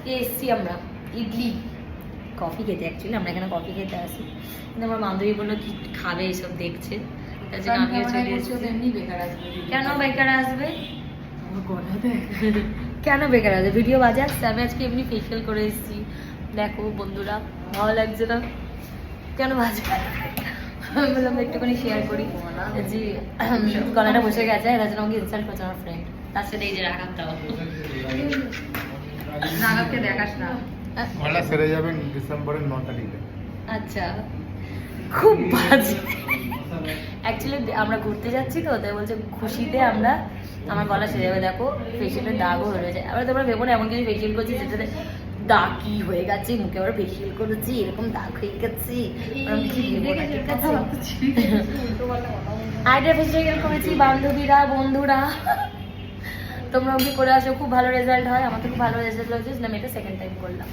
আজকে এসছি আমরা ইডলি কফি খেতে, অ্যাকচুয়ালি আমরা এখানে কফি খেতে আসি, কিন্তু আমার বান্ধবী বললো কি খাবে এইসব দেখছে, তার জন্য আমিও চলে এসেছি। কেন বেকার আসবে? কেন বেকার আসবে? ভিডিও বাজে আসছে। আমি আজকে এমনি ফেশিয়াল করে এসেছি, দেখো বন্ধুরা, ভালো লাগছে না? কেন বাজে? আমি বললাম একটুখানি শেয়ার করি যে গলাটা বসে গেছে, তার জন্য আমাকে ইনসাল্ট করছে আমার ফ্রেন্ড। তার সাথে এই যে রাখাবটাও নাগাবকে দেখাস না, গলা সেরে যাবেন ডিসেম্বরের 9 তারিখে। আচ্ছা, খুব বাজে। অ্যাকচুয়ালি আমরা ঘুরতে যাচ্ছি তো, তাই বলছে খুশিতে আমরা আমার গলা সেরে যাবে। দেখো ফেশিয়ালের দাগও হয়ে রয়েছে। আবার তোমরা ভেবো না এমন কিছু ফেশিয়াল করছি যেটাতে দাগ কি হয়ে গেছে, মুখে আবার ফেশিয়াল করেছি এরকম দাগ হয়ে গেছে, ওরকম কিছু ভেবো না, ঠিক আছে? আইডা ফেশিয়াল করেছি বান্ধবীরা, বন্ধুরা, তোমরাও কি করে আসো, খুব ভালো রেজাল্ট হয়। আমার তো খুব ভালো রেজাল্ট হয়েছে, আমি এটা সেকেন্ড টাইম করলাম।